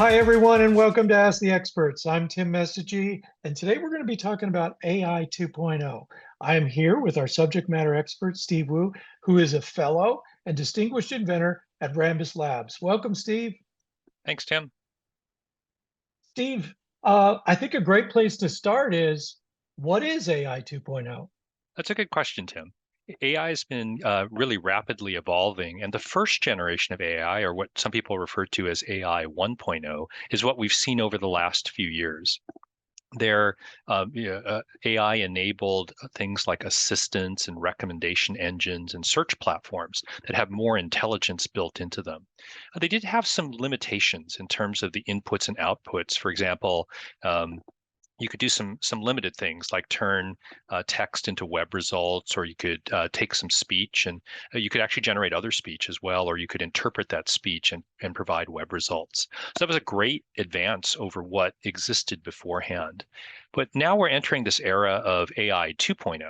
Hi, everyone, and welcome to Ask the Experts. I'm Tim Messagy, and today we're going to be talking about AI 2.0. I am here with our subject matter expert, Steve Wu, who is a fellow and distinguished inventor at Rambus Labs. Welcome, Steve. Thanks, Tim. Steve, I think a great place to start is, what is AI 2.0? That's a good question, Tim. AI has been really rapidly evolving, and the first generation of AI, or what some people refer to as AI 1.0, is what we've seen over the last few years. Their AI enabled things like assistants and recommendation engines and search platforms that have more intelligence built into them. They did have some limitations in terms of the inputs and outputs. For example, you could do some limited things like turn text into web results, or you could take some speech and you could actually generate other speech as well, or you could interpret that speech and provide web results. So that was a great advance over what existed beforehand. But now we're entering this era of AI 2.0.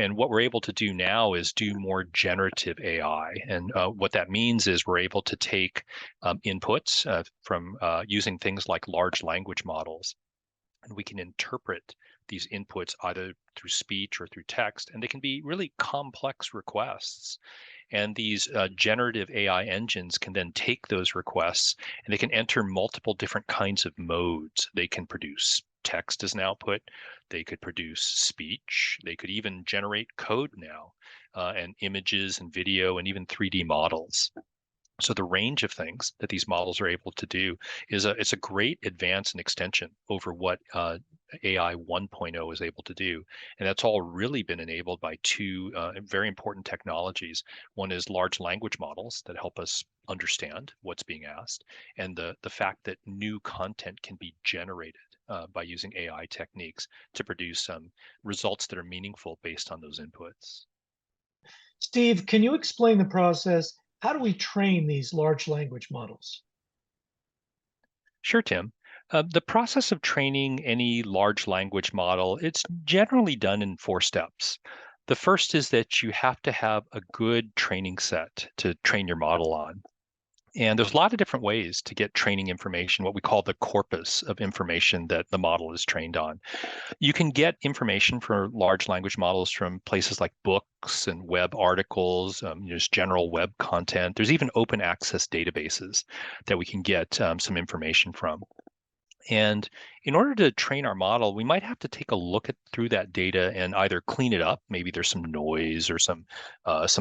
And what we're able to do now is do more generative AI. And what that means is we're able to take inputs from using things like large language models, and we can interpret these inputs either through speech or through text, and they can be really complex requests. And these generative AI engines can then take those requests and they can enter multiple different kinds of modes. They can produce text as an output, they could produce speech, they could even generate code now, and images and video and even 3D models. So the range of things that these models are able to do it's a great advance and extension over what AI 1.0 is able to do. And that's all really been enabled by two very important technologies. One is large language models that help us understand what's being asked, and the fact that new content can be generated by using AI techniques to produce results that are meaningful based on those inputs. Steve, can you explain the process? How do we train these large language models? Sure, Tim. The process of training any large language model, it's generally done in four steps. The first is that you have to have a good training set to train your model on. And there's a lot of different ways to get training information, what we call the corpus of information that the model is trained on. You can get information for large language models from places like books and web articles, just general web content. There's even open access databases that we can get some information from. And in order to train our model, we might have to take a look through that data and either clean it up. Maybe there's some noise or some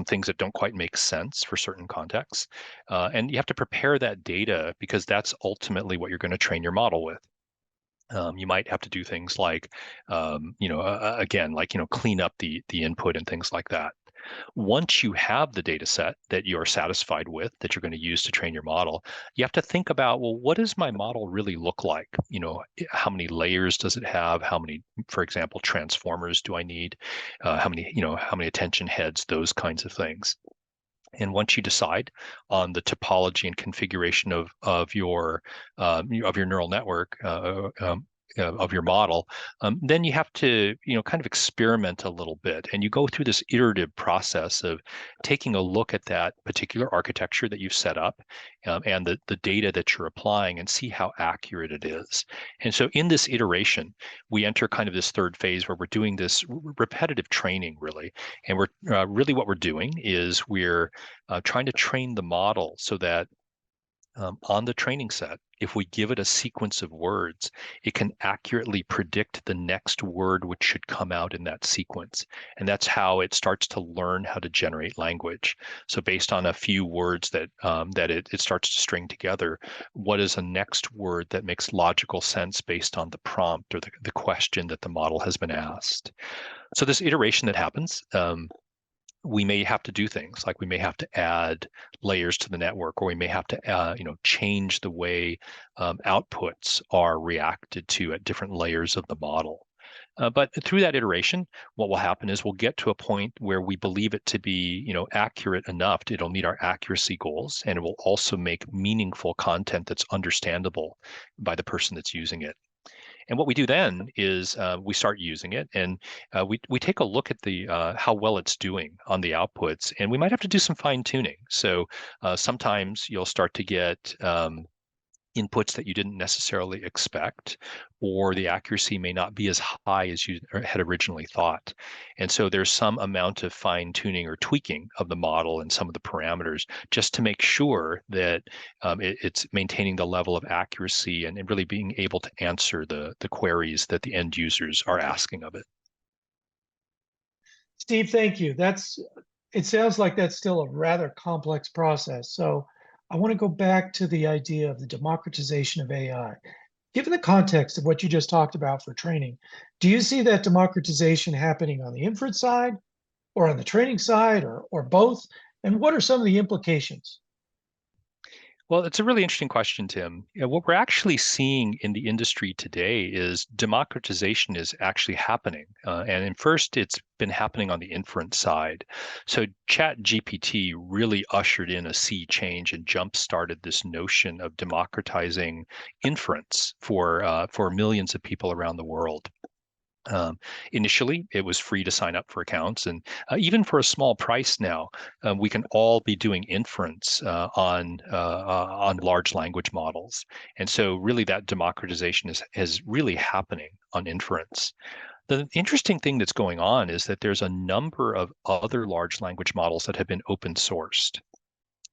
things that don't quite make sense for certain contexts. And you have to prepare that data because that's ultimately what you're going to train your model with. You might have to do things like, again, like, clean up the input and things like that. Once you have the data set that you're satisfied with, that you're going to use to train your model, you have to think about, well, what does my model really look like? How many layers does it have? How many, for example, transformers do I need? How many attention heads, those kinds of things. And once you decide on the topology and configuration of your neural network, of your model, then you have to, kind of experiment a little bit. And you go through this iterative process of taking a look at that particular architecture that you've set up, and the data that you're applying, and see how accurate it is. And so in this iteration, we enter kind of this third phase where we're doing this repetitive training, really. And really what we're doing is we're trying to train the model so that on the training set, if we give it a sequence of words, it can accurately predict the next word which should come out in that sequence. And that's how it starts to learn how to generate language. So based on a few words that it starts to string together, what is a next word that makes logical sense based on the prompt or the question that the model has been asked. So this iteration that happens, we may have to do things like we may have to add layers to the network, or we may have to change the way outputs are reacted to at different layers of the model. But through that iteration, what will happen is we'll get to a point where we believe it to be, accurate enough. It'll meet our accuracy goals, and it will also make meaningful content that's understandable by the person that's using it. And what we do then is we start using it, and we take a look at the how well it's doing on the outputs, and we might have to do some fine tuning. So sometimes you'll start to get inputs that you didn't necessarily expect, or the accuracy may not be as high as you had originally thought. And so there's some amount of fine tuning or tweaking of the model and some of the parameters just to make sure that it's maintaining the level of accuracy and really being able to answer the queries that the end users are asking of it. Steve, thank you. It sounds like that's still a rather complex process. So I want to go back to the idea of the democratization of AI. Given the context of what you just talked about for training, do you see that democratization happening on the inference side or on the training side or both? And what are some of the implications? Well, it's a really interesting question, Tim. What we're actually seeing in the industry today is democratization is actually happening. First, it's been happening on the inference side. So Chat GPT really ushered in a sea change and jump-started this notion of democratizing inference for millions of people around the world. Initially, it was free to sign up for accounts, and even for a small price now, we can all be doing inference on large language models. And so, really, that democratization is really happening on inference. The interesting thing that's going on is that there's a number of other large language models that have been open sourced.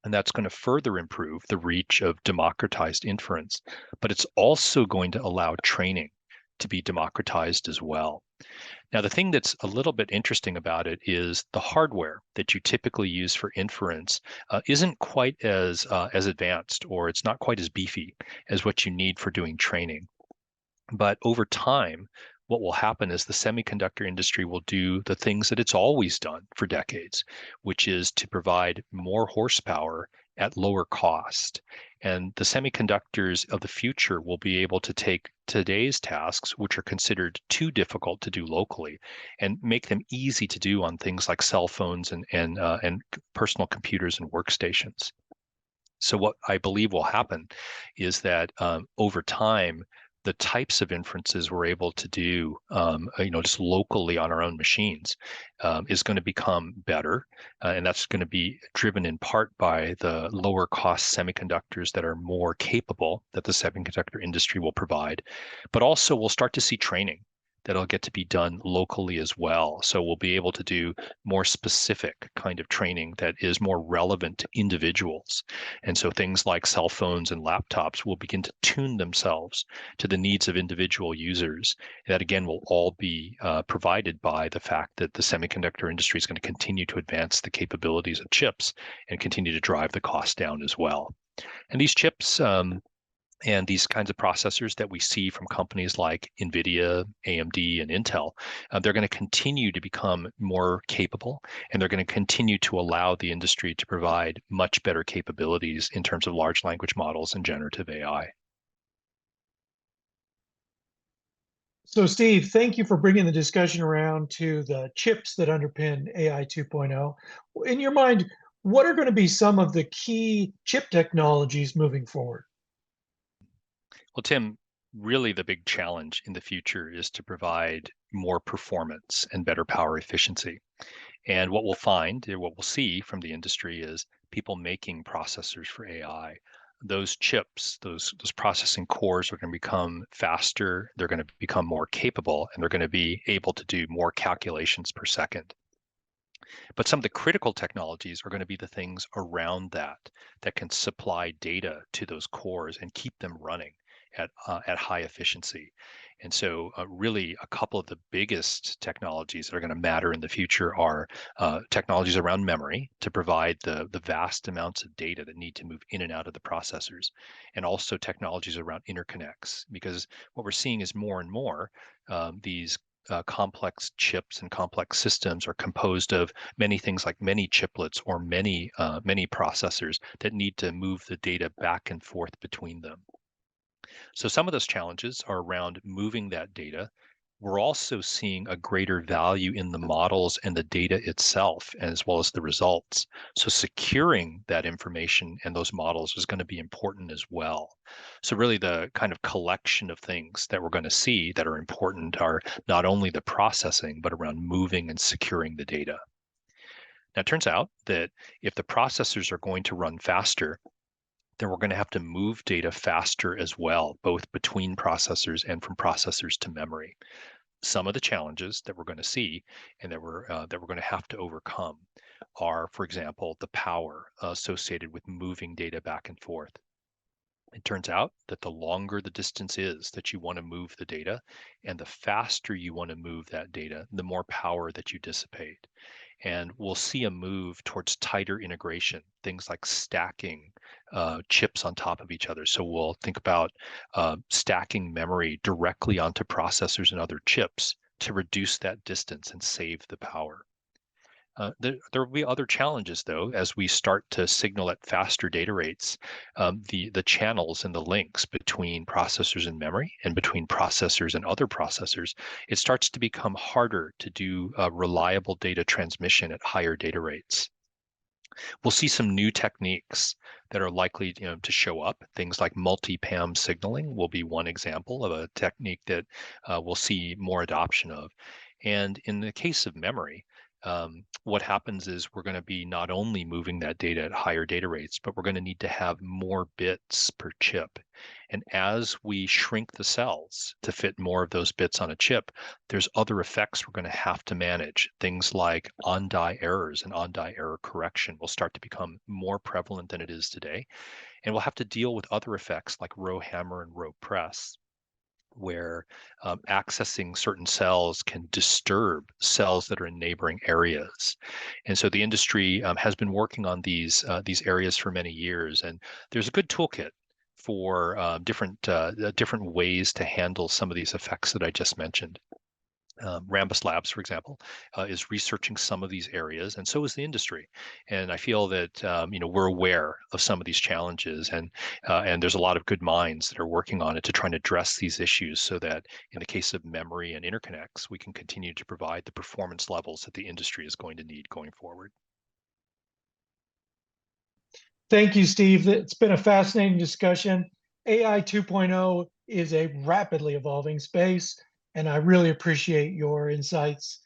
And that's going to further improve the reach of democratized inference, but it's also going to allow training to be democratized as well. Now, the thing that's a little bit interesting about it is the hardware that you typically use for inference isn't quite as advanced, or it's not quite as beefy as what you need for doing training. But over time, what will happen is the semiconductor industry will do the things that it's always done for decades, which is to provide more horsepower at lower cost. And the semiconductors of the future will be able to take today's tasks, which are considered too difficult to do locally, and make them easy to do on things like cell phones and personal computers and workstations. So what I believe will happen is that over time, the types of inferences we're able to do, just locally on our own machines, is going to become better, and that's going to be driven in part by the lower cost semiconductors that are more capable that the semiconductor industry will provide. But also, we'll start to see training that'll get to be done locally as well. So we'll be able to do more specific kind of training that is more relevant to individuals. And so things like cell phones and laptops will begin to tune themselves to the needs of individual users. That again will all be provided by the fact that the semiconductor industry is going to continue to advance the capabilities of chips and continue to drive the cost down as well. And these chips and these kinds of processors that we see from companies like NVIDIA, AMD, and Intel, they're going to continue to become more capable, and they're going to continue to allow the industry to provide much better capabilities in terms of large language models and generative AI. So, Steve, thank you for bringing the discussion around to the chips that underpin AI 2.0. In your mind, what are going to be some of the key chip technologies moving forward? Well, Tim, really the big challenge in the future is to provide more performance and better power efficiency. And what we'll find, what we'll see from the industry is people making processors for AI. Those chips, those processing cores are going to become faster, they're going to become more capable, and they're going to be able to do more calculations per second. But some of the critical technologies are going to be the things around that can supply data to those cores and keep them running at high efficiency. And so, really, a couple of the biggest technologies that are going to matter in the future are technologies around memory to provide the vast amounts of data that need to move in and out of the processors, and also technologies around interconnects. Because what we're seeing is more and more these complex chips and complex systems are composed of many things like many chiplets or many processors that need to move the data back and forth between them. So some of those challenges are around moving that data. We're also seeing a greater value in the models and the data itself, as well as the results. So securing that information and those models is going to be important as well. So really the kind of collection of things that we're going to see that are important are not only the processing, but around moving and securing the data. Now, it turns out that if the processors are going to run faster, then we're going to have to move data faster as well, both between processors and from processors to memory. Some of the challenges that we're going to see and that we're going to have to overcome are, for example, the power associated with moving data back and forth. It turns out that the longer the distance is that you want to move the data and the faster you want to move that data, the more power that you dissipate. And we'll see a move towards tighter integration, things like stacking chips on top of each other. So we'll think about stacking memory directly onto processors and other chips to reduce that distance and save the power. There will be other challenges, though, as we start to signal at faster data rates. The channels and the links between processors and memory, and between processors and other processors, it starts to become harder to do reliable data transmission at higher data rates. We'll see some new techniques that are likely, to show up. Things like multi-PAM signaling will be one example of a technique that we'll see more adoption of. And in the case of memory, what happens is we're going to be not only moving that data at higher data rates, but we're going to need to have more bits per chip. And as we shrink the cells to fit more of those bits on a chip, there's other effects we're going to have to manage. Things like on-die errors and on-die error correction will start to become more prevalent than it is today. And we'll have to deal with other effects like row hammer and row press, where accessing certain cells can disturb cells that are in neighboring areas. And so the industry has been working on these areas for many years, and there's a good toolkit for different ways to handle some of these effects that I just mentioned. Rambus Labs, for example, is researching some of these areas, and so is the industry. And I feel that we're aware of some of these challenges, and there's a lot of good minds that are working on it to try and address these issues, so that in the case of memory and interconnects, we can continue to provide the performance levels that the industry is going to need going forward. Thank you, Steve. It's been a fascinating discussion. AI 2.0 is a rapidly evolving space, and I really appreciate your insights.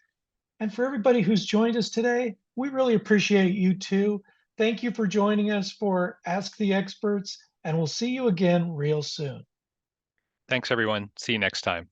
And for everybody who's joined us today, we really appreciate you too. Thank you for joining us for Ask the Experts, and we'll see you again real soon. Thanks, everyone. See you next time.